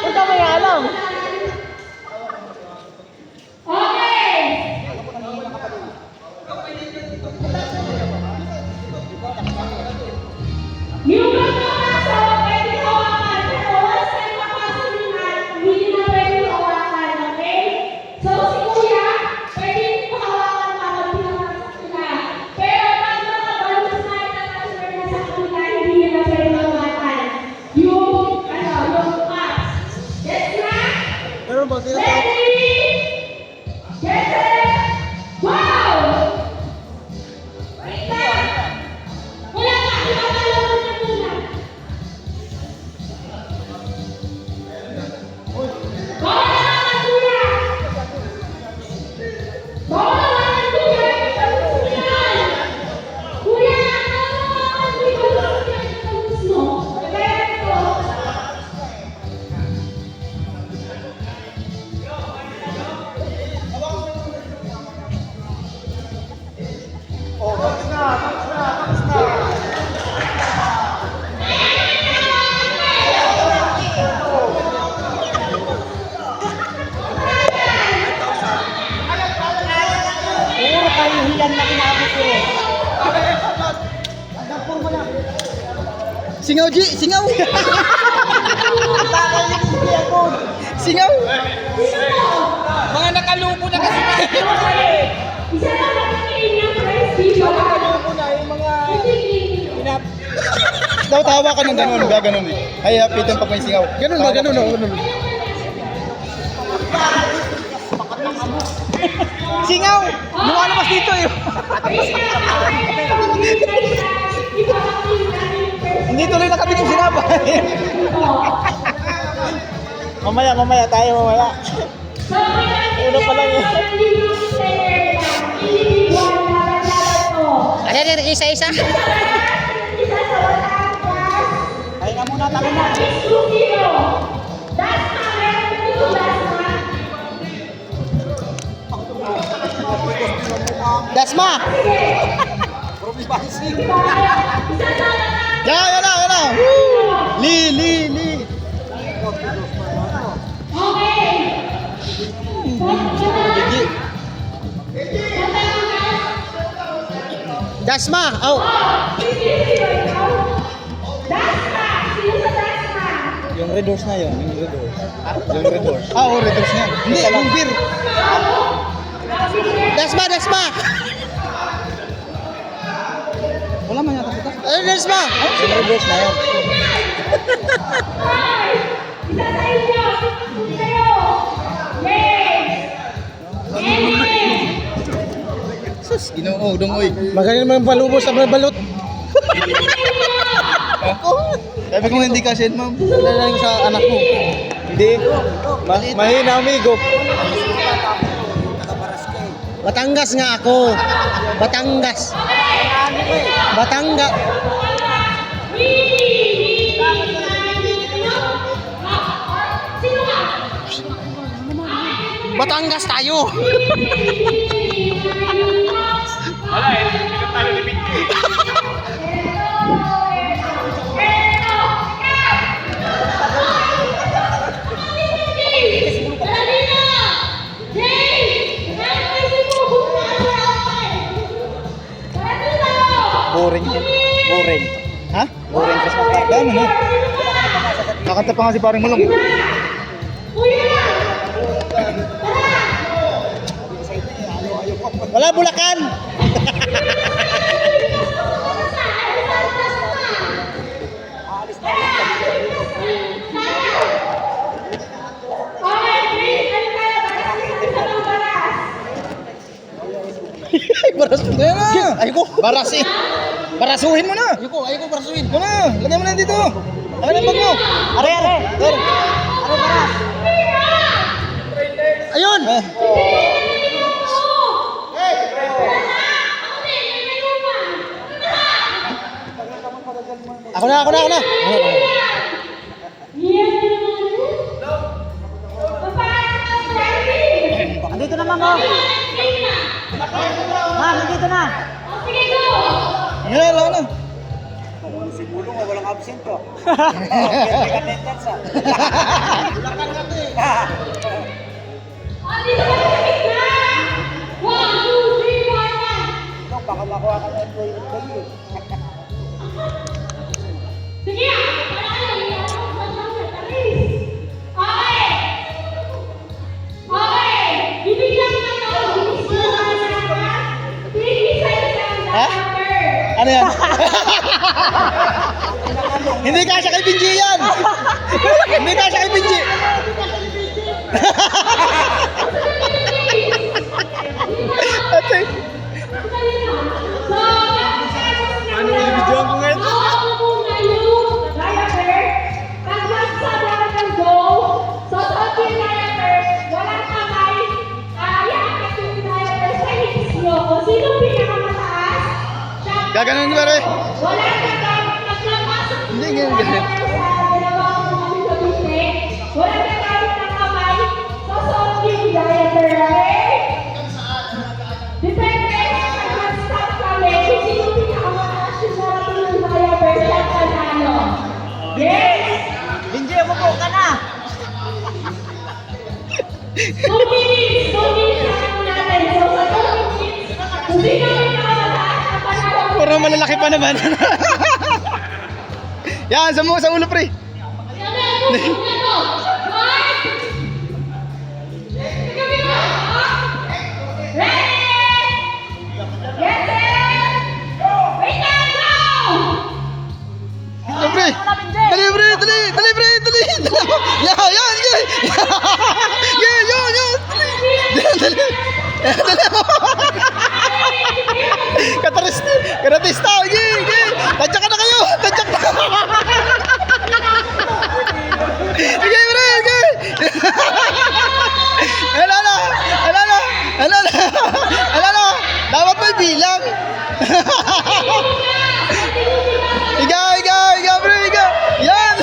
Huwag ka may alam. Yung pagkakasok, pwede hawakan. Pero once na makasok nila, hindi na pwede hawakan, okay? So, si Kuya, pwede nyo hawakan para pinapasok nila. Pero pag mga balus na itatranslate na sa kanila, hindi nila pwede hawakan. Yung cups. Yes, na? Ready? Get set! Wow! Wait lang! Wala ka! Ipapalawan na muna. Bawal naman, Kuya! Bawal naman, Kuya! Ito gusto yan! Kuya, bawal naman! Ito gusto mo. Kaya ito. Puro kahihiyan na ginabot ko. Singaw, G! Singaw! Singaw! Mga nakalupo na kasi na. Isa lang nakikinig ng friends dito. Nakalupo na yung mga pinap... Daw tawa ka ng ganun, gaganon eh. Ay, hapitan pa po yung singaw. Ganun ba? Ganun o? Ganun. Singaw! Lumalabas dito eh. Hindi tuloy nakabit yung sinabay. Mamaya tayo mamaya. Uno pa lang eh. Ano isa-isa? Kaya nga muna, tayo na. Dasma! Yan na! Li! Dasma! Oh! Yung red horse na yun, yung red horse. Yung red horse. Ah, oh, red horse na yan. Hindi, yung beer. Dasma! Wala man yata kita. Dasma! Yung red horse na yun. Sus, ginoo, dungoy. Magaling naman palubos sa balot. Sabi ko hindi kasi, ma'am. Dalalang sa anak ko. Hindi. Mahina, amigo. Batangas nga ako. Batangas. Batangas tayo. Wala eh, hindi ka talo ni Pinky. Boring. Ha? Boring Christmas party. Gano na? Kakanta pa nga si paring Mulong. Wala Bulacan. Baras mo na. Ayoko. Baras eh. Barasuhin mo na. Ayoko barasuin. Ito na. Lagyan mo na dito. Lagyan ang bag mo. Are. Ayun. Ako na. Andito na, ma'am. Ma'am, nandito na. Yan, wala na. Siguro nga walang absent ko. Perfect attendance ah. Dito ka sa gitna! 1, 2, 3, 4, 1. Ikaw, baka makuha ka ng employment ko yun. Sige, para kayo, iyan ako mag-alis. Okay. Okay. Bibigyan ko na ito. Ha? Ano yan? Hindi kasya kay Benji yan! Hindi kasya kay Benji! Ate! Ano yung video ko ngayon? Gaganon ba rin? Wala kang gamit pagpapasok. Hindi, ganun. Wala kang gamit ng kamay. Susuot yung diaper, okay? Depende sa mag-stop kami kung sino pinakamataas yung narating ng diaper siya panalo. Yes! Hindi, umupo ka na. 2 minutes! 2 minutes ang natin. So sa 2 minutes, kung sino pinakamataas ang panalo. Puro malalaki pa naman. Yan, sa ulo pre. Yan pre. Dali pre, dali. Yan, yan. Yan, yan. Dali. Karatista. Tadyak ka na kayo. Sige, pre. Ala na. Dapat may bilang. Iga, pre. Yan.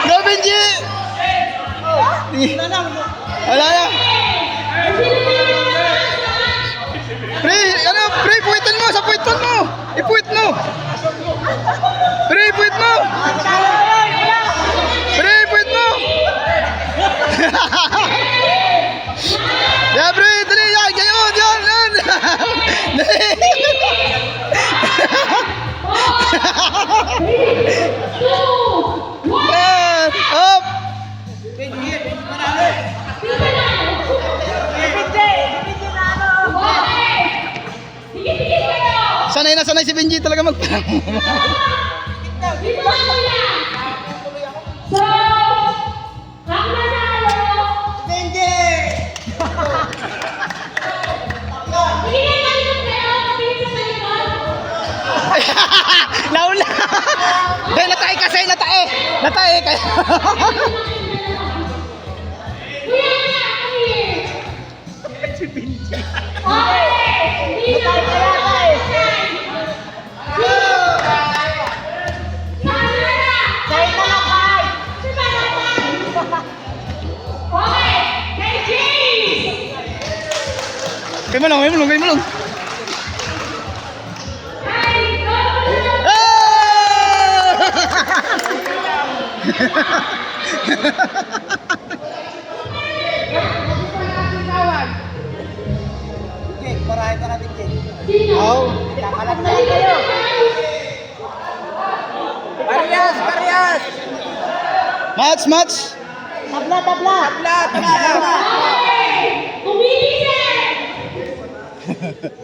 Go, Benji. Wala na. Pre, puwitin mo. Sa puwitan mo. Ipuwit mo. Pre, puwit mo. Ya, pre, dali. Yan, ganyan. Yan. Dali. Up. Sanay si Benji talaga magparang. So, ang nanalo. Benji! Sige, tayo kayo. Mabilis sa likod. Nauna. Dahil natay kasi. Natay kayo. Kuya nga, come here. Okay. Dito. Kayo mo lang. Jake, marahin ka natin, Jake. Oh. Nakalat na kayo. Parias! Match. Tabla!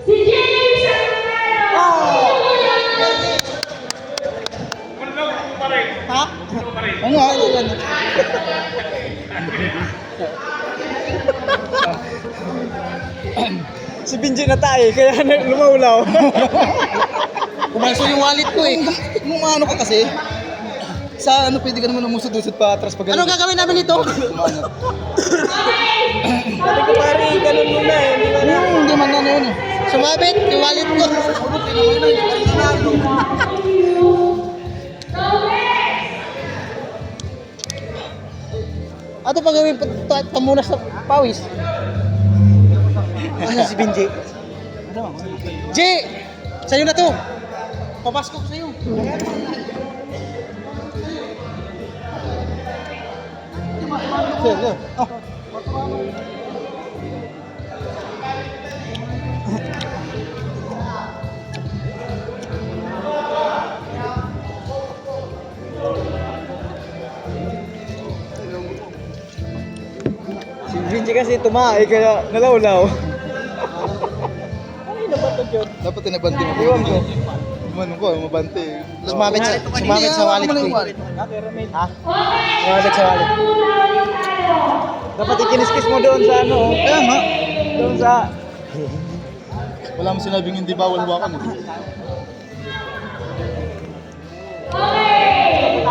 Si James ang nanalo. Ha? Ano nga? Si Benji na tayo, kaya lumawlaw. Kumalso yung wallet ko eh. Kung ano ka kasi, sa ano pwede ka naman umusod-usod pa atras pag Anong gagawin namin ito? Sabi ko pare, ganun muna eh. Hindi man ano yun eh. Sumabit, yung wallet ko. Ato pa gawin pamunas sa pawis. Ano si Benji? G! Sa'yo na to! Papasko ko sa'yo. Sige. Oh. Si Vinci kasi tumae kaya nalawlaw. Dapat tinabante mo. Iwan ko. Iwan ko, mabante. Sumabit sa wallet ko. Ha? Sumabit sa wallet. Dapat ikiniskis mo doon sa ano. Kaya nga. Doon sa... Wala mo sinabing hindi bawal hawakan. Okay,